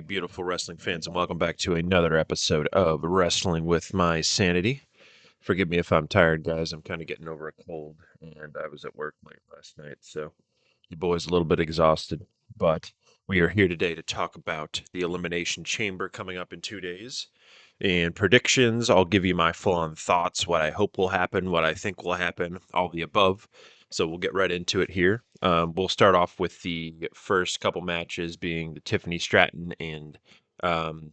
beautiful wrestling fans, and welcome back to another episode of Wrestling with My Sanity. Forgive me if I'm tired, guys. I'm kind of getting over a cold, and I was at work late last night, so you boys a little bit exhausted. But we are here today to talk about the Elimination Chamber coming up in 2 days. And predictions, I'll give you my full on thoughts, what I hope will happen, what I think will happen, all the above. So we'll get right into it here. We'll start off with the first couple matches being the um,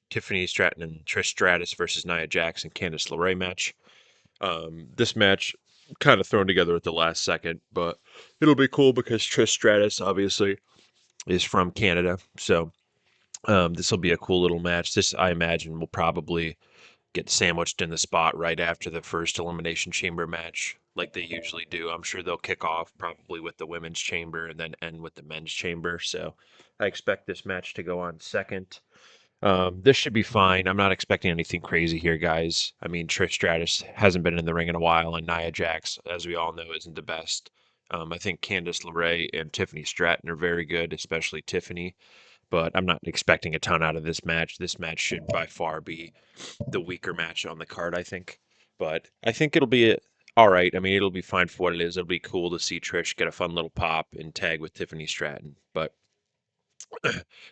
Tiffany Stratton and Trish Stratus versus Nia Jax and Candice LeRae match. This match kind of thrown together at the last second, but it'll be cool because Trish Stratus obviously is from Canada, so this will be a cool little match. This, I imagine, will probably get sandwiched in the spot right after the first Elimination Chamber match, like they usually do. I'm sure they'll kick off probably with the women's chamber and then end with the men's chamber. So I expect this match to go on second. This should be fine. I'm not expecting anything crazy here, guys. I mean, Trish Stratus hasn't been in the ring in a while, and Nia Jax, as we all know, isn't the best. I think Candice LeRae and Tiffany Stratton are very good, especially Tiffany, but I'm not expecting a ton out of this match. This match should by far be the weaker match on the card, I think. But I think it'll be all right. I mean, it'll be fine for what it is. It'll be cool to see Trish get a fun little pop and tag with Tiffany Stratton. But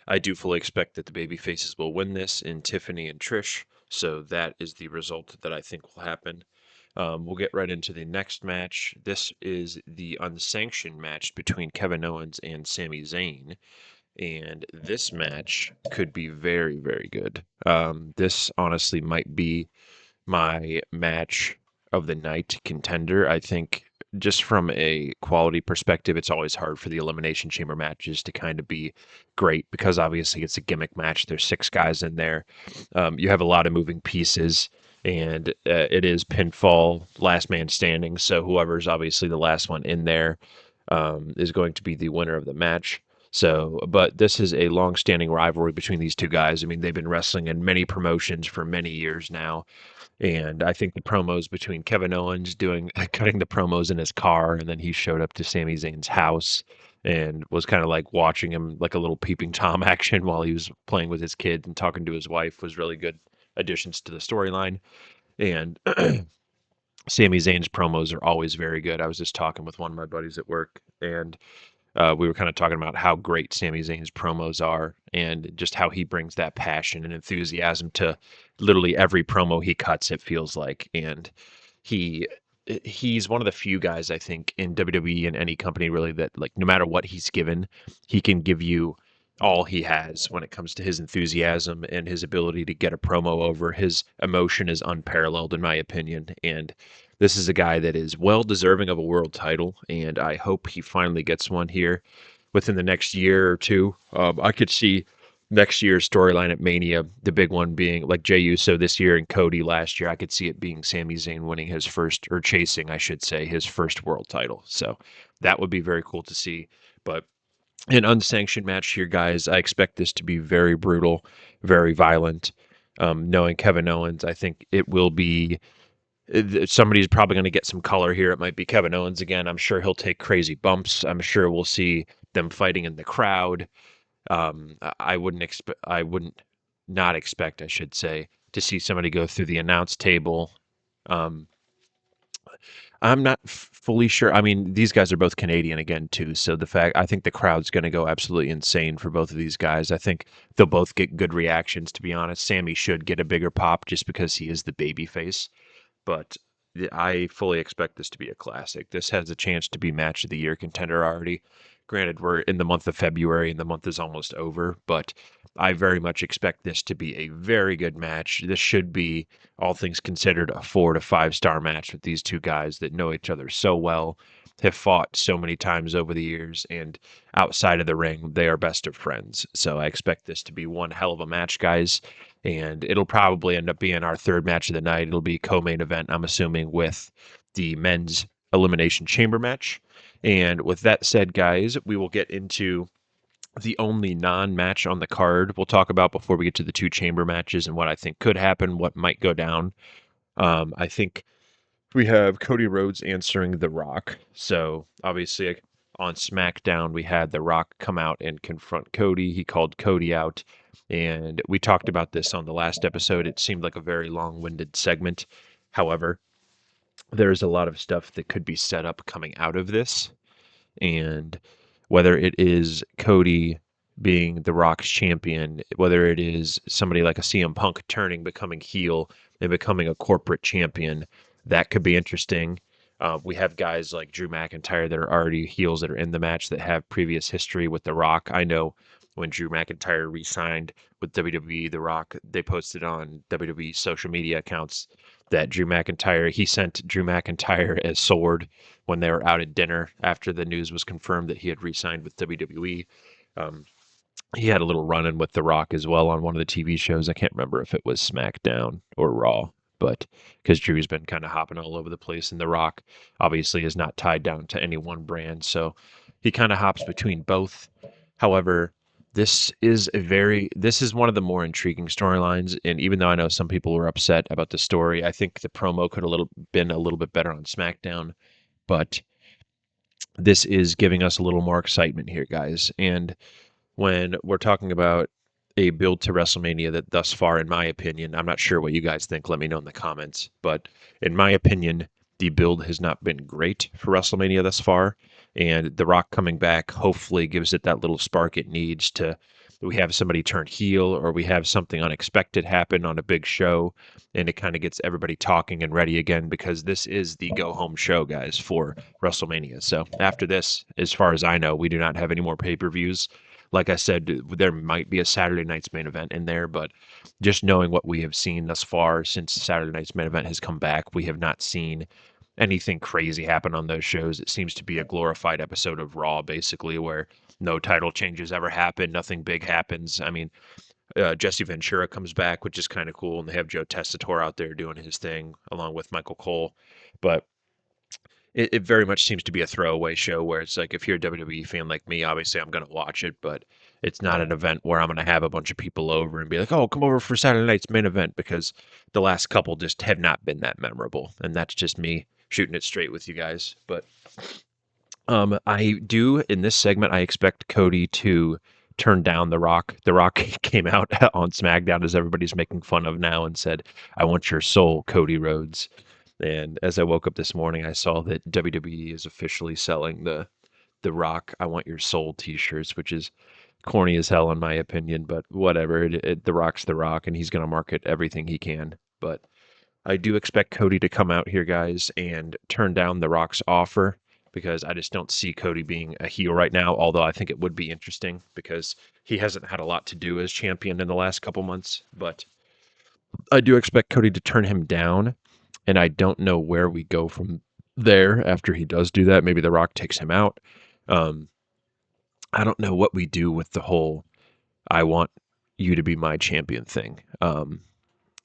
I do fully expect that the baby faces will win this in Tiffany and Trish. So that is the result that I think will happen. We'll get right into the next match. This is the unsanctioned match between Kevin Owens and Sami Zayn. And this match could be very, very good. This honestly might be my match of the night contender. I think just from a quality perspective, it's always hard for the Elimination Chamber matches to kind of be great because obviously it's a gimmick match. There's six guys in there. You have a lot of moving pieces, and it is pinfall, last man standing. So whoever's obviously the last one in there is going to be the winner of the match. So, but this is a long-standing rivalry between these two guys. I mean, they've been wrestling in many promotions for many years now. And I think the promos between Kevin Owens doing cutting the promos in his car, and then he showed up to Sami Zayn's house and was kind of like watching him like a little peeping Tom action while he was playing with his kid and talking to his wife was really good additions to the storyline. And Sami Zayn's promos are always very good. I was just talking with one of my buddies at work, and we were kind of talking about how great Sami Zayn's promos are and just how he brings that passion and enthusiasm to literally every promo he cuts, it feels like. And he he's one of the few guys I think in WWE and any company really that like no matter what he's given, he can give you all he has when it comes to his enthusiasm and his ability to get a promo over. His emotion is unparalleled in my opinion, and this is a guy that is well deserving of a world title, and I hope he finally gets one here within the next year or two. I could see next year's storyline at Mania, the big one being like Jey Uso this year and Cody last year. I could see it being Sami Zayn winning his first, or chasing, I should say, his first world title. So that would be very cool to see. But an unsanctioned match here, guys, I expect this to be very brutal, very violent. Knowing Kevin Owens, I think it will be somebody's probably going to get some color here. It might be Kevin Owens again. I'm sure he'll take crazy bumps. I'm sure we'll see them fighting in the crowd. I wouldn't not expect, I should say, to see somebody go through the announce table. Um, I'm not fully sure. I mean, these guys are both Canadian again too, so I think the crowd's going to go absolutely insane for both of these guys. I think they'll both get good reactions. To be honest, Sammy should get a bigger pop just because he is the baby face, but I fully expect this to be a classic. This has a chance to be match of the year contender already. Granted, we're in the month of February and the month is almost over, but I very much expect this to be a very good match. This should be, all things considered, a 4 to 5 star match with these two guys that know each other so well, have fought so many times over the years, and outside of the ring, they are best of friends. So I expect this to be one hell of a match, guys, and it'll probably end up being our third match of the night. It'll be co-main event, I'm assuming, with the men's Elimination Chamber match. And with that said, guys, we will get into the only non-match on the card we'll talk about before we get to the two chamber matches and what I think could happen, what might go down. I think we have Cody Rhodes answering The Rock. So obviously on SmackDown, we had The Rock come out and confront Cody. He called Cody out, and we talked about this on the last episode. It seemed like a very long-winded segment. However, there's a lot of stuff that could be set up coming out of this, and whether it is Cody being the Rock's champion, whether it is somebody like a CM Punk turning, becoming heel, and becoming a corporate champion, that could be interesting. We have guys like Drew McIntyre that are already heels that are in the match that have previous history with The Rock. I know when Drew McIntyre re-signed with WWE, The Rock, they posted on WWE social media accounts that he sent Drew McIntyre as Sword when they were out at dinner after the news was confirmed that he had re-signed with WWE. Um, he had a little run-in with The Rock as well on one of the TV shows. I can't remember if it was SmackDown or Raw, but because Drew's been kind of hopping all over the place, and The Rock obviously is not tied down to any one brand, so he kind of hops between both. However, this is one of the more intriguing storylines, and even though I know some people were upset about the story, I think the promo could have been a little bit better on SmackDown, but this is giving us a little more excitement here, guys. And when we're talking about a build to WrestleMania that thus far, in my opinion, I'm not sure what you guys think, let me know in the comments, but in my opinion, the build has not been great for WrestleMania thus far. And The Rock coming back hopefully gives it that little spark it needs to. We have somebody turn heel or we have something unexpected happen on a big show, and it kind of gets everybody talking and ready again because this is the go home show, guys, for WrestleMania. So after this, as far as I know, we do not have any more pay per views. Like I said, there might be a Saturday night's main event in there, but just knowing what we have seen thus far since Saturday night's main event has come back, we have not seen anything crazy happen on those shows. It seems to be a glorified episode of Raw, basically, where no title changes ever happen, nothing big happens. I mean, Jesse Ventura comes back, which is kind of cool, and they have Joe Tessitore out there doing his thing along with Michael Cole. But it very much seems to be a throwaway show where it's like if you're a WWE fan like me, obviously I'm going to watch it, but it's not an event where I'm going to have a bunch of people over and be like, "Oh, come over for Saturday night's main event," because the last couple just have not been that memorable, and that's just me shooting it straight with you guys. But I do in this segment, I expect Cody to turn down The Rock. The Rock came out on SmackDown as everybody's making fun of now and said, "I want your soul, Cody Rhodes." And as I woke up this morning, I saw that WWE is officially selling the Rock "I Want Your Soul" T-shirts, which is corny as hell in my opinion, but whatever. The Rock's the Rock, and he's going to market everything he can. But I do expect Cody to come out here, guys, and turn down The Rock's offer because I just don't see Cody being a heel right now. Although I think it would be interesting because he hasn't had a lot to do as champion in the last couple months, but I do expect Cody to turn him down, and I don't know where we go from there after he does do that. Maybe The Rock takes him out. Um, I don't know what we do with the whole "I want you to be my champion" thing.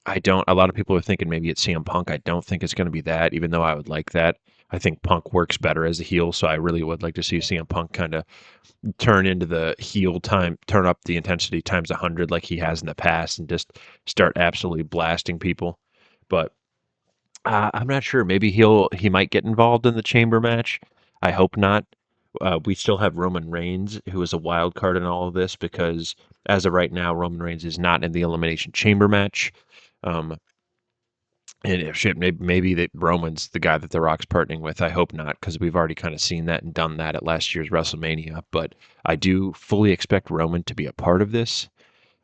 I don't. A lot of people are thinking maybe it's CM Punk. I don't think it's going to be that, even though I would like that. I think Punk works better as a heel, so I really would like to see CM Punk kind of turn into the heel time, turn up the intensity times 100 like he has in the past, and just start absolutely blasting people. But I'm not sure. Maybe he might get involved in the chamber match. I hope not. We still have Roman Reigns, who is a wild card in all of this because as of right now, Roman Reigns is not in the Elimination Chamber match. Um, and if shit, maybe that Roman's the guy that The Rock's partnering with. I hope not, because we've already kind of seen that and done that at last year's WrestleMania. But I do fully expect Roman to be a part of this,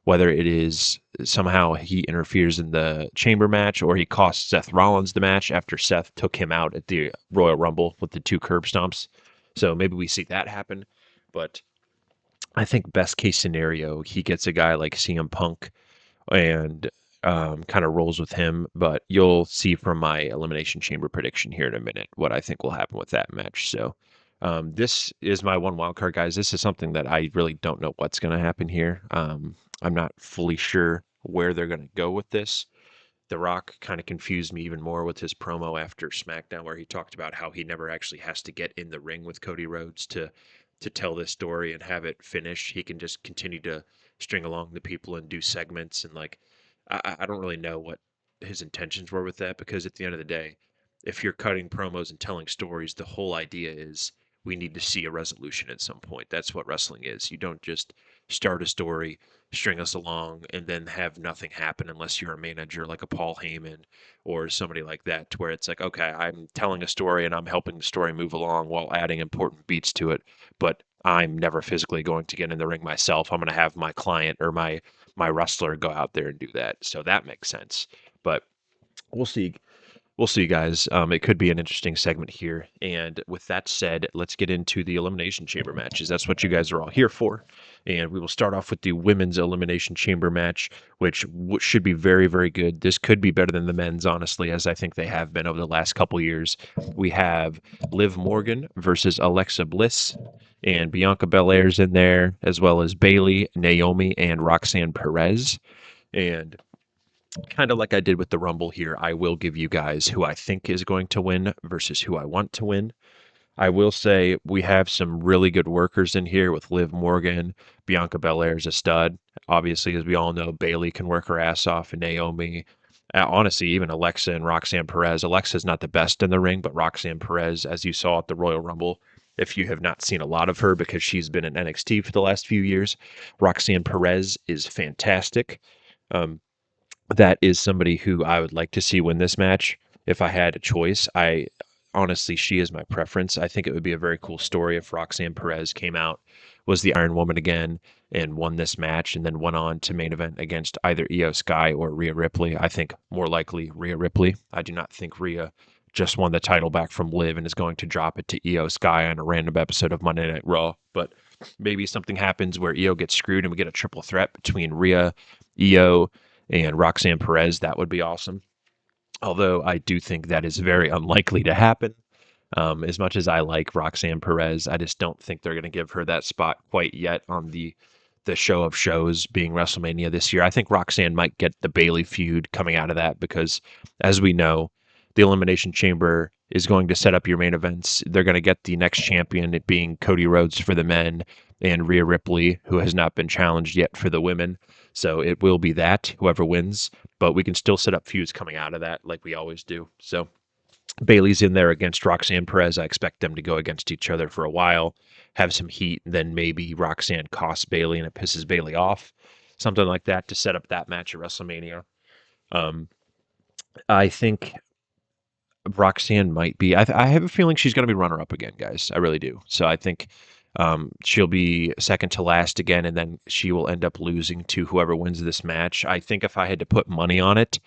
whether it is somehow he interferes in the chamber match or he costs Seth Rollins the match after Seth took him out at the Royal Rumble with the two curb stomps. So maybe we see that happen. But I think best case scenario, he gets a guy like CM Punk and kind of rolls with him. But you'll see from my Elimination Chamber prediction here in a minute what I think will happen with that match. So this is my one wild card, guys. This is something that I really don't know what's going to happen here. I'm not fully sure where they're going to go with this. The Rock kind of confused me even more with his promo after SmackDown, where he talked about how he never actually has to get in the ring with Cody Rhodes to tell this story and have it finished. He can just continue to string along the people and do segments. And like, I don't really know what his intentions were with that because at the end of the day, if you're cutting promos and telling stories, the whole idea is we need to see a resolution at some point. That's what wrestling is. You don't just start a story, string us along, and then have nothing happen unless you're a manager like a Paul Heyman or somebody like that, to where it's like, okay, I'm telling a story and I'm helping the story move along while adding important beats to it, but I'm never physically going to get in the ring myself. I'm going to have my client or my wrestler go out there and do that. So that makes sense. But we'll see. We'll see, guys. It could be an interesting segment here. And with that said, let's get into the Elimination Chamber matches. That's what you guys are all here for. And we will start off with the Women's Elimination Chamber match, which should be very, very good. This could be better than the men's, honestly, as I think they have been over the last couple years. We have Liv Morgan versus Alexa Bliss, and Bianca Belair's in there, as well as Bayley, Naomi, and Roxanne Perez. And kind of like I did with the Rumble here, I will give you guys who I think is going to win versus who I want to win. I will say we have some really good workers in here with Liv Morgan. Bianca Belair's a stud. Obviously, as we all know, Bayley can work her ass off, and Naomi. Honestly, even Alexa and Roxanne Perez. Alexa's not the best in the ring, but Roxanne Perez, as you saw at the Royal Rumble, if you have not seen a lot of her because she's been in NXT for the last few years, Roxanne Perez is fantastic. That is somebody who I would like to see win this match if I had a choice. I honestly, she is my preference. I think it would be a very cool story if Roxanne Perez came out, was the Iron Woman again, and won this match, and then went on to main event against either Io Sky or Rhea Ripley. I think more likely Rhea Ripley. I do not think Rhea just won the title back from Liv and is going to drop it to Io Sky on a random episode of Monday Night Raw. But maybe something happens where Io gets screwed and we get a triple threat between Rhea, Io, and Roxanne Perez. That would be awesome. Although I do think that is very unlikely to happen. As much as I like Roxanne Perez, I just don't think they're going to give her that spot quite yet on the show of shows being WrestleMania this year. I think Roxanne might get the Bayley feud coming out of that because, as we know, the Elimination Chamber is going to set up your main events. They're going to get the next champion, it being Cody Rhodes for the men and Rhea Ripley, who has not been challenged yet for the women. So it will be that, whoever wins, but we can still set up feuds coming out of that like we always do. So Bayley's in there against Roxanne Perez. I expect them to go against each other for a while, have some heat, and then maybe Roxanne costs Bayley and it pisses Bayley off. Something like that to set up that match at WrestleMania. I think Roxanne might be. I have a feeling she's going to be runner-up again, guys. I really do. So I think she'll be second to last again, and then she will end up losing to whoever wins this match. I think if I had to put money on it,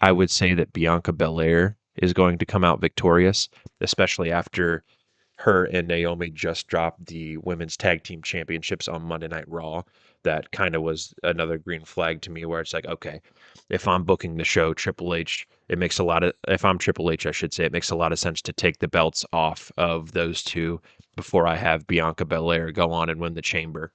I would say that Bianca Belair is going to come out victorious, especially after her and Naomi just dropped the women's tag team championships on Monday Night Raw. That kind of was another green flag to me where it's like, okay, if I'm booking the show, Triple H, it makes a lot of, if I'm Triple H, I should say, it makes a lot of sense to take the belts off of those two before I have Bianca Belair go on and win the chamber.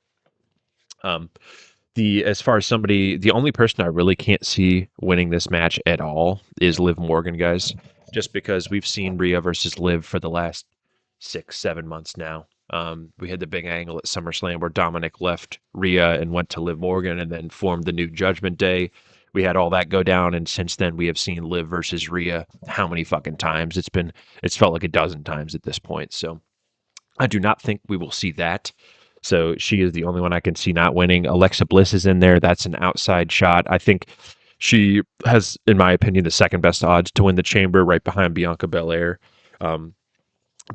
As far as somebody, the only person I really can't see winning this match at all is Liv Morgan, guys, just because we've seen Rhea versus Liv for the last 6-7 months now. We had the big angle at SummerSlam where Dominic left Rhea and went to Liv Morgan and then formed the new Judgment Day. We had all that go down, and since then we have seen Liv versus Rhea how many fucking times? It's felt like a dozen times at this point. So I do not think we will see that. So she is the only one I can see not winning. Alexa Bliss is in there. That's an outside shot. I think she has, in my opinion, the second best odds to win the chamber, right behind Bianca Belair.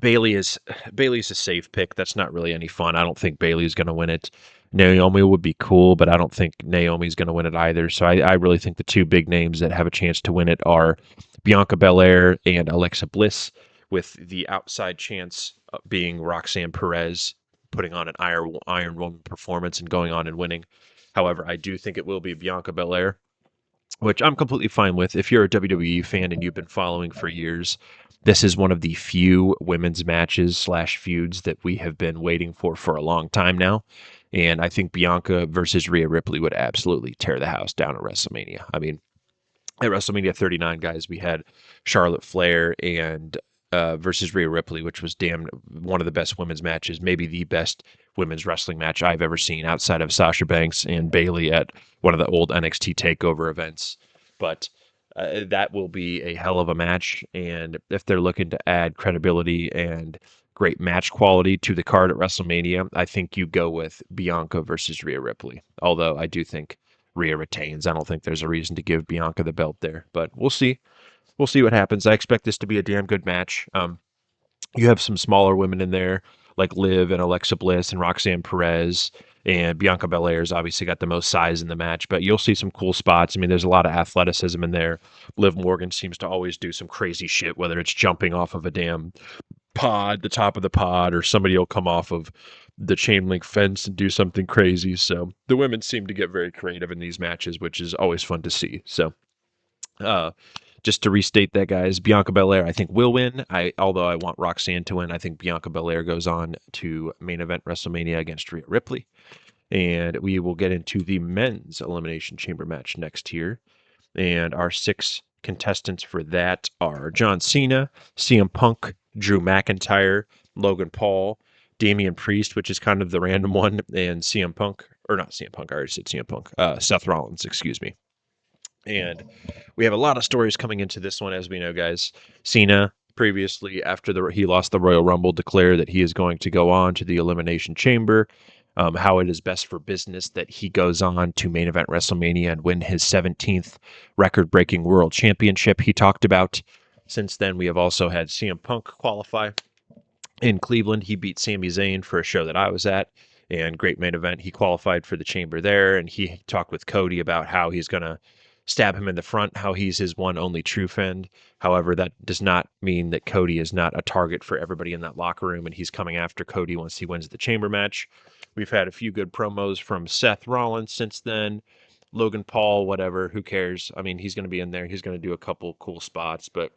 Bayley's a safe pick. That's not really any fun. I don't think Bayley's going to win it. Naomi would be cool, but I don't think Naomi's going to win it either. So I really think the two big names that have a chance to win it are Bianca Belair and Alexa Bliss, with the outside chance being Roxanne Perez putting on an Iron Woman performance and going on and winning. However, I do think it will be Bianca Belair, which I'm completely fine with. If you're a WWE fan and you've been following for years, this is one of the few women's matches / feuds that we have been waiting for a long time now. And I think Bianca versus Rhea Ripley would absolutely tear the house down at WrestleMania. I mean, at WrestleMania 39, guys, we had Charlotte Flair and versus Rhea Ripley, which was one of the best women's matches, maybe the best women's wrestling match I've ever seen outside of Sasha Banks and Bayley at one of the old NXT TakeOver events. But that will be a hell of a match. And if they're looking to add credibility and great match quality to the card at WrestleMania, I think you go with Bianca versus Rhea Ripley. Although I do think Rhea retains. I don't think there's a reason to give Bianca the belt there, but we'll see. We'll see what happens. I expect this to be a damn good match. You have some smaller women in there like Liv and Alexa Bliss and Roxanne Perez. And Bianca Belair's obviously got the most size in the match, but you'll see some cool spots. I mean, there's a lot of athleticism in there. Liv Morgan seems to always do some crazy shit, whether it's jumping off of a damn pod, the top of the pod, or somebody will come off of the chain link fence and do something crazy. So the women seem to get very creative in these matches, which is always fun to see. So uh, just to restate that, guys, Bianca Belair, I think, will win. Although I want Roxanne to win, I think Bianca Belair goes on to main event WrestleMania against Rhea Ripley. And we will get into the men's Elimination Chamber match next here. And our 6 contestants for that are John Cena, CM Punk, Drew McIntyre, Logan Paul, Damian Priest, which is kind of the random one, and CM Punk, or not CM Punk, I already said CM Punk, Seth Rollins, excuse me. And we have a lot of stories coming into this one, as we know, guys. Cena previously, after he lost the Royal Rumble, declared that he is going to go on to the Elimination Chamber. How it is best for business that he goes on to main event WrestleMania and win his 17th record-breaking world championship. He talked about. Since then, we have also had CM Punk qualify in Cleveland. He beat Sami Zayn for a show that I was at, and great main event. He qualified for the chamber there, and he talked with Cody about how he's going to stab him in the front, how he's his one only true friend. However, that does not mean that Cody is not a target for everybody in that locker room, and he's coming after Cody once he wins the chamber match. We've had a few good promos from Seth Rollins since then. Logan Paul, whatever, who cares? I mean, he's going to be in there. He's going to do a couple cool spots, but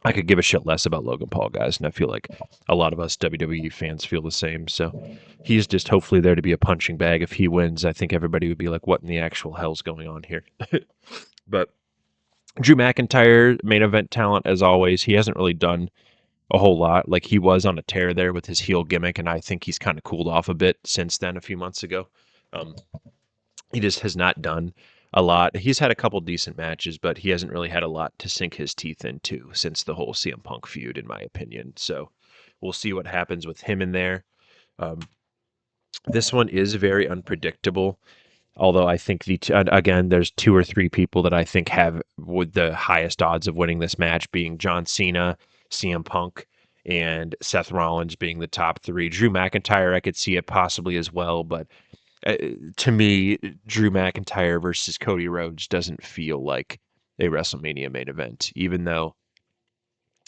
I could give a shit less about Logan Paul, guys, and I feel like a lot of us WWE fans feel the same. So he's just hopefully there to be a punching bag. If he wins, I think everybody would be like, what in the actual hell's going on here? But Drew McIntyre, main event talent as always. He hasn't really done a whole lot. Like he was on a tear there with his heel gimmick, and I think he's kind of cooled off a bit since then, a few months ago. Um, he just has not done a lot. He's had a couple decent matches, but he hasn't really had a lot to sink his teeth into since the whole CM Punk feud, in my opinion. So we'll see what happens with him in there. Um, this one is very unpredictable. Although I think again, there's 2 or 3 people that I think have with the highest odds of winning this match, being John Cena, CM Punk, and Seth Rollins being the top 3. Drew McIntyre, I could see it possibly as well, but to me, Drew McIntyre versus Cody Rhodes doesn't feel like a WrestleMania main event, even though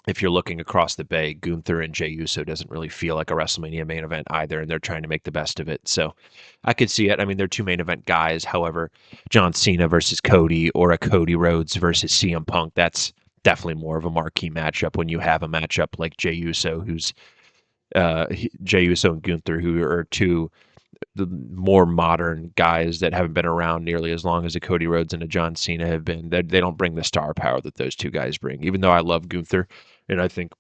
if you're looking across the bay, Gunther and Jey Uso doesn't really feel like a WrestleMania main event either, and they're trying to make the best of it. So I could see it. I mean, they're 2 main event guys. However, John Cena versus Cody or a Cody Rhodes versus CM Punk, that's definitely more of a marquee matchup when you have a matchup like Jey Uso, Jey Uso and Gunther, who are 2 the more modern guys that haven't been around nearly as long as a Cody Rhodes and a John Cena have been. They don't bring the star power that those 2 guys bring, even though I love Gunther. And I think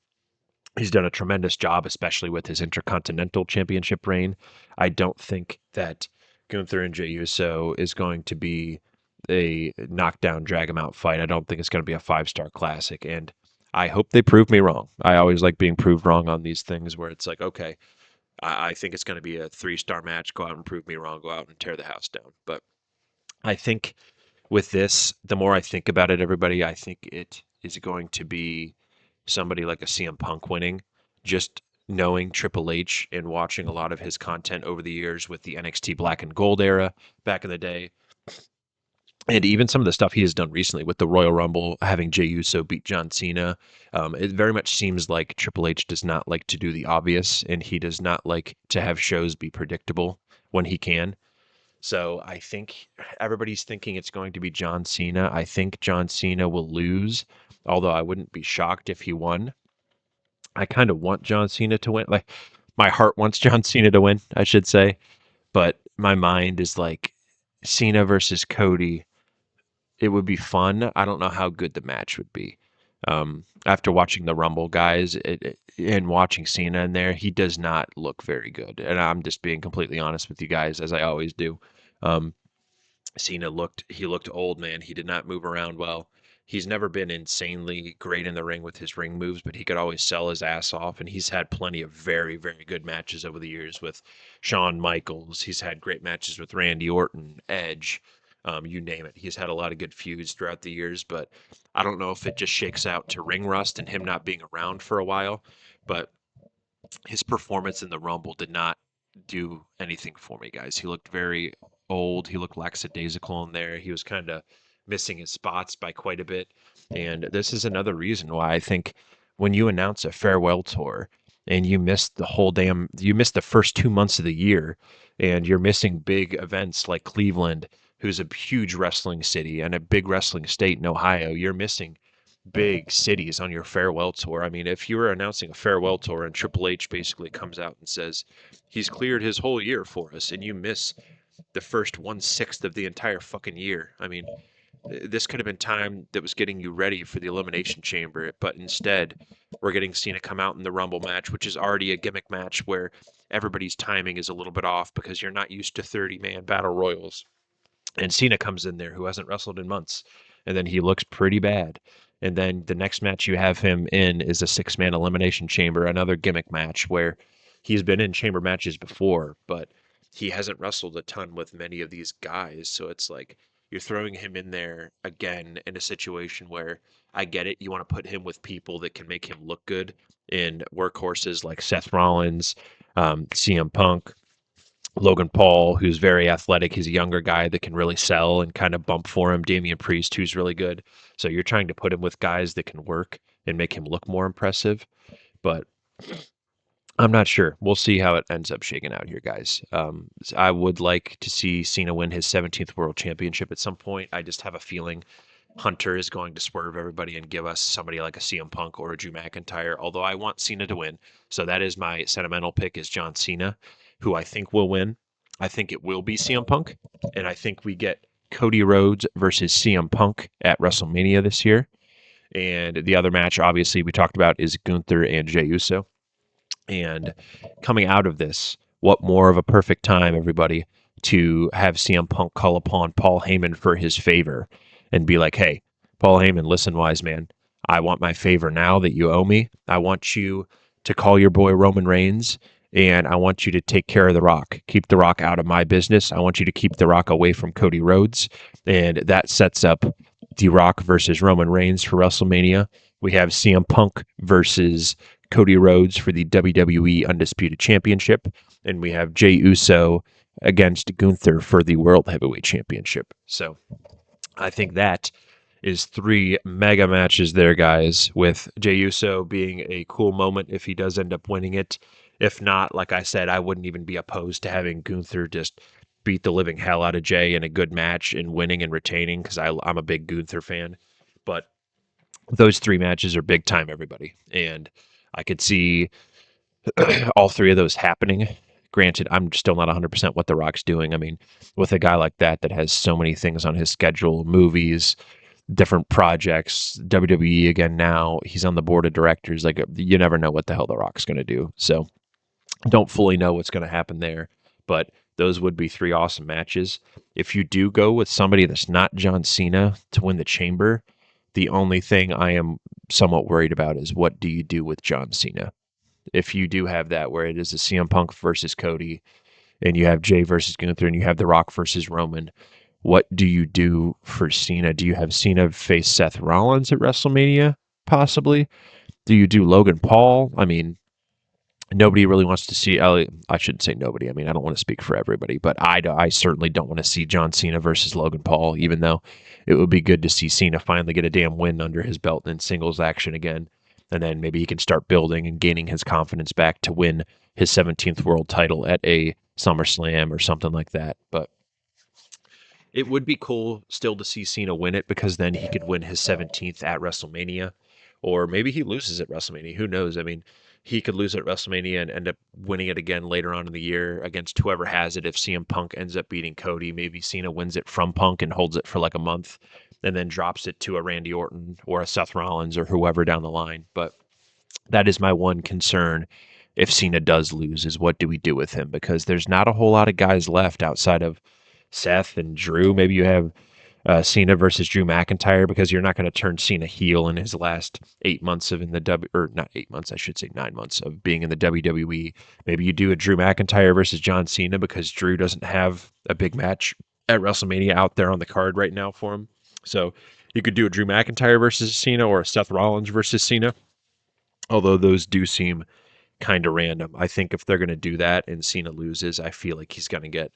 he's done a tremendous job, especially with his Intercontinental Championship reign. I don't think that Gunther and Jey Uso is going to be a knockdown, drag him out fight. I don't think it's going to be a 5-star classic. And I hope they prove me wrong. I always like being proved wrong on these things where it's like, okay, I think it's going to be a 3-star match. Go out and prove me wrong. Go out and tear the house down. But I think with this, the more I think about it, everybody, I think it is going to be somebody like a CM Punk winning. Just knowing Triple H and watching a lot of his content over the years with the NXT Black and Gold era back in the day, and even some of the stuff he has done recently with the Royal Rumble, having Jey Uso beat John Cena, it very much seems like Triple H does not like to do the obvious, and he does not like to have shows be predictable when he can. So I think everybody's thinking it's going to be John Cena. I think John Cena will lose, although I wouldn't be shocked if he won. I kind of want John Cena to win. Like my heart wants John Cena to win, I should say, but my mind is like Cena versus Cody. It would be fun. I don't know how good the match would be. After watching the Rumble guys and watching Cena in there, he does not look very good. And I'm just being completely honest with you guys, as I always do. Um, Cena looked old, man. He did not move around well. He's never been insanely great in the ring with his ring moves, but he could always sell his ass off. And he's had plenty of very, very good matches over the years with Shawn Michaels. He's had great matches with Randy Orton, Edge, you name it. He's had a lot of good feuds throughout the years, but I don't know if it just shakes out to ring rust and him not being around for a while. But his performance in the Rumble did not do anything for me, guys. He looked very old. He looked lackadaisical in there. He was kind of missing his spots by quite a bit. And this is another reason why I think when you announce a farewell tour and you missed the first 2 months of the year and you're missing big events like Cleveland, who's a huge wrestling city and a big wrestling state in Ohio, you're missing big cities on your farewell tour. I mean, if you were announcing a farewell tour and Triple H basically comes out and says he's cleared his whole year for us, and you miss the first 1/6 of the entire fucking year, I mean, this could have been time that was getting you ready for the Elimination Chamber, but instead, we're getting Cena come out in the Rumble match, which is already a gimmick match where everybody's timing is a little bit off because you're not used to 30-man battle royals. And Cena comes in there who hasn't wrestled in months, and then he looks pretty bad. And then the next match you have him in is a 6-man elimination chamber, another gimmick match where he's been in chamber matches before, but he hasn't wrestled a ton with many of these guys. So it's like you're throwing him in there again in a situation where I get it. You want to put him with people that can make him look good in workhorses like Seth Rollins, CM Punk, Logan Paul, who's very athletic. He's a younger guy that can really sell and kind of bump for him. Damian Priest, who's really good. So you're trying to put him with guys that can work and make him look more impressive. But I'm not sure. We'll see how it ends up shaking out here, guys. I would like to see Cena win his 17th World Championship at some point. I just have a feeling Hunter is going to swerve everybody and give us somebody like a CM Punk or a Drew McIntyre, although I want Cena to win. So that is my sentimental pick is John Cena, who I think will win. I think it will be CM Punk, and I think we get Cody Rhodes versus CM Punk at WrestleMania this year. And the other match, obviously, we talked about is Gunther and Jey Uso. And coming out of this, what more of a perfect time, everybody, to have CM Punk call upon Paul Heyman for his favor and be like, hey, Paul Heyman, listen, wise man, I want my favor now that you owe me. I want you to call your boy Roman Reigns, and I want you to take care of The Rock. Keep The Rock out of my business. I want you to keep The Rock away from Cody Rhodes. And that sets up The Rock versus Roman Reigns for WrestleMania. We have CM Punk versus Cody Rhodes for the WWE Undisputed Championship. And we have Jey Uso against Gunther for the World Heavyweight Championship. So I think that is 3 mega matches there, guys, with Jey Uso being a cool moment if he does end up winning it. If not, like I said, I wouldn't even be opposed to having Gunther just beat the living hell out of Jey in a good match and winning and retaining because I'm a big Gunther fan. But those 3 matches are big time, everybody. And I could see all 3 of those happening. Granted, I'm still not 100% what The Rock's doing. I mean, with a guy like that has so many things on his schedule, movies, different projects, WWE again now, he's on the board of directors. Like, you never know what the hell The Rock's going to do. So don't fully know what's going to happen there, but those would be 3 awesome matches. If you do go with somebody that's not John Cena to win the Chamber, the only thing I am somewhat worried about is what do you do with John Cena? If you do have that where it is a CM Punk versus Cody and you have Jey versus Gunther and you have The Rock versus Roman, what do you do for Cena? Do you have Cena face Seth Rollins at WrestleMania, possibly? Do you do Logan Paul? I mean, nobody really wants to see Elliot. I shouldn't say nobody. I mean, I don't want to speak for everybody, but I certainly don't want to see John Cena versus Logan Paul, even though it would be good to see Cena finally get a damn win under his belt in singles action again. And then maybe he can start building and gaining his confidence back to win his 17th world title at a SummerSlam or something like that. But it would be cool still to see Cena win it because then he could win his 17th at WrestleMania. Or maybe he loses at WrestleMania. Who knows? I mean, he could lose at WrestleMania and end up winning it again later on in the year against whoever has it. If CM Punk ends up beating Cody, maybe Cena wins it from Punk and holds it for like a month and then drops it to a Randy Orton or a Seth Rollins or whoever down the line. But that is my one concern if Cena does lose is what do we do with him? Because there's not a whole lot of guys left outside of Seth and Drew. Maybe you have Cena versus Drew McIntyre, because you're not going to turn Cena heel in his last 8 months of in the or not 8 months, I should say 9 months of being in the WWE. Maybe you do a Drew McIntyre versus John Cena because Drew doesn't have a big match at WrestleMania out there on the card right now for him. So you could do a Drew McIntyre versus Cena or a Seth Rollins versus Cena. Although those do seem kind of random. I think if they're going to do that and Cena loses, I feel like he's going to get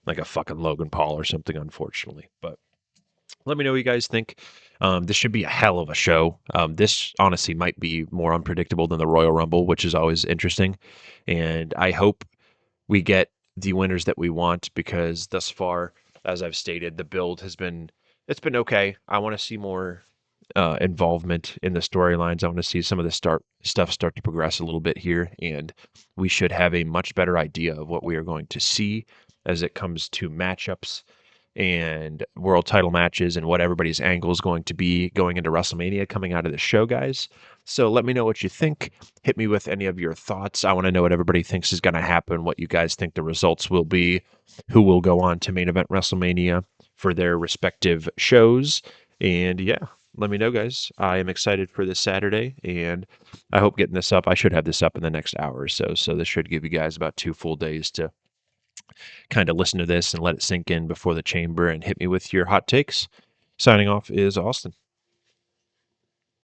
like a fucking Logan Paul or something, unfortunately. But let me know what you guys think. This should be a hell of a show. This honestly might be more unpredictable than the Royal Rumble, which is always interesting. And I hope we get the winners that we want, because thus far, as I've stated, the build has been it's been okay. I want to see more involvement in the storylines. I want to see some of the stuff start to progress a little bit here, and we should have a much better idea of what we are going to see as it comes to matchups and world title matches and what everybody's angle is going to be going into WrestleMania coming out of the show, guys. So let me know what you think. Hit me with any of your thoughts. I want to know what everybody thinks is going to happen, what you guys think the results will be, who will go on to main event WrestleMania for their respective shows. And yeah, let me know, guys. I am excited for this Saturday, and I hope getting this up. I should have this up in the next hour or so. So this should give you guys about 2 full days to kind of listen to this and let it sink in before the chamber, and hit me with your hot takes. Signing off is Austin.